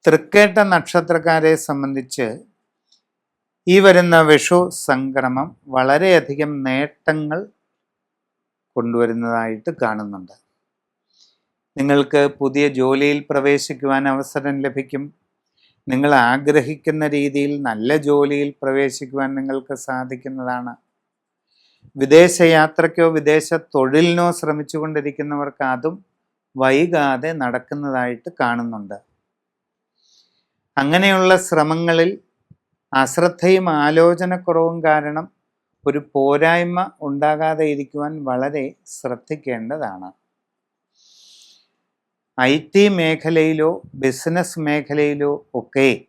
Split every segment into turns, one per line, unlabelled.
തൃക്കേട്ട നക്ഷത്രക്കാരെ സംബന്ധിച്ച് ഈ വരുന്ന വിഷു സംക്രമം വളരെയധികം നേട്ടങ്ങൾ കൊണ്ടുവരുന്നതായിട്ട് കാണുന്നുണ്ട്. നിങ്ങൾക്ക് പുതിയ ജോലിയിൽ പ്രവേശിക്കുവാൻ അവസരം ലഭിക്കും. നിങ്ങൾ ആഗ്രഹിക്കുന്ന രീതിയിൽ നല്ല ജോലിയിൽ പ്രവേശിക്കുവാൻ നിങ്ങൾക്ക് സാധിക്കുന്നതാണ്. വിദേശയാത്രയ്ക്കോ വിദേശ തൊഴിലിനോ ശ്രമിച്ചുകൊണ്ടിരിക്കുന്നവർക്ക് അതും വൈകാതെ നടക്കുന്നതായിട്ട് കാണുന്നുണ്ട്. അങ്ങനെയുള്ള ശ്രമങ്ങളിൽ അശ്രദ്ധയും ആലോചനക്കുറവും കാരണം ഒരു പോരായ്മ ഉണ്ടാകാതെ ഇരിക്കുവാൻ വളരെ ശ്രദ്ധിക്കേണ്ടതാണ്. IT മേഖലയിലോ ബിസിനസ് മേഖലയിലോ ഒക്കെ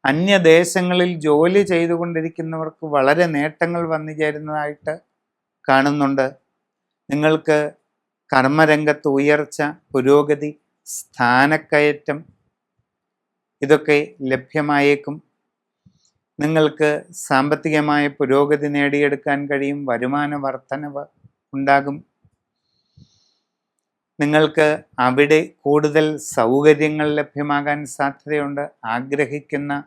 അന്യദേശങ്ങളിൽ ജോലി ചെയ്തുകൊണ്ടിരിക്കുന്നവർക്ക് വളരെ നേട്ടങ്ങൾ വന്നു ചേരുന്നതായിട്ട് കാണുന്നുണ്ട്. നിങ്ങൾക്ക് കർമ്മരംഗത്ത് ഉയർച്ച, പുരോഗതി, സ്ഥാനക്കയറ്റം ഇതൊക്കെ ലഭ്യമായേക്കും. നിങ്ങൾക്ക് സാമ്പത്തികമായ പുരോഗതി നേടിയെടുക്കാൻ കഴിയും. വരുമാന വർധനവ് ഉണ്ടാകും. നിങ്ങൾക്ക് അവിടെ കൂടുതൽ സൗകര്യങ്ങൾ ലഭ്യമാകാൻ സാധ്യതയുണ്ട്. ആഗ്രഹിക്കുന്ന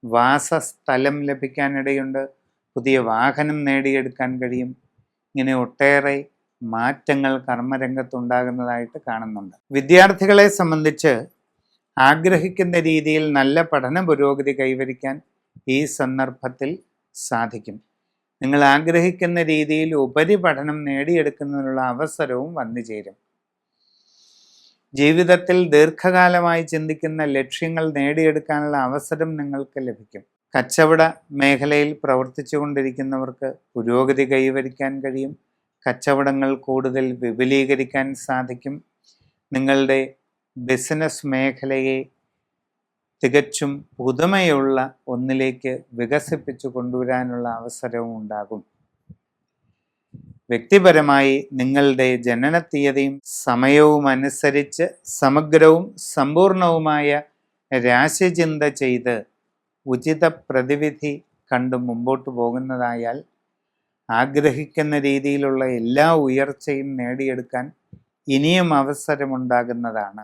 വാസസ്ഥലം ലഭിക്കാനിടയുണ്ട്. പുതിയ വാഹനം നേടിയെടുക്കാൻ കഴിയും. ഇങ്ങനെ ഒട്ടേറെ മാറ്റങ്ങൾ കർമ്മരംഗത്തുണ്ടാകുന്നതായിട്ട് കാണുന്നുണ്ട്. വിദ്യാർത്ഥികളെ സംബന്ധിച്ച് ആഗ്രഹിക്കുന്ന രീതിയിൽ നല്ല പഠന പുരോഗതി കൈവരിക്കാൻ ഈ സന്ദർഭത്തിൽ സാധിക്കും. നിങ്ങൾ ആഗ്രഹിക്കുന്ന രീതിയിൽ ഉപരിപഠനം നേടിയെടുക്കുന്നതിനുള്ള അവസരവും വന്നു ചേരും. ജീവിതത്തിൽ ദീർഘകാലമായി ചിന്തിക്കുന്ന ലക്ഷ്യങ്ങൾ നേടിയെടുക്കാനുള്ള അവസരം നിങ്ങൾക്ക് ലഭിക്കും. കച്ചവട മേഖലയിൽ പ്രവർത്തിച്ചു കൊണ്ടിരിക്കുന്നവർക്ക് പുരോഗതി കൈവരിക്കാൻ കഴിയും. കച്ചവടങ്ങൾ കൂടുതൽ വിപുലീകരിക്കാൻ സാധിക്കും. നിങ്ങളുടെ ബിസിനസ് മേഖലയെ തികച്ചും പുതുമയുള്ള ഒന്നിലേക്ക് വികസിപ്പിച്ചു കൊണ്ടുവരാനുള്ള അവസരവും ഉണ്ടാകും. വ്യക്തിപരമായി നിങ്ങളുടെ ജനനത്തീയതിയും സമയവും അനുസരിച്ച് സമഗ്രവും സമ്പൂർണവുമായ രാശിചിന്ത ചെയ്ത് ഉചിത പ്രതിവിധി കണ്ട് മുമ്പോട്ട് പോകുന്നതായാൽ ആഗ്രഹിക്കുന്ന രീതിയിലുള്ള എല്ലാ ഉയർച്ചയും നേടിയെടുക്കാൻ ഇനിയും അവസരമുണ്ടാകുന്നതാണ്.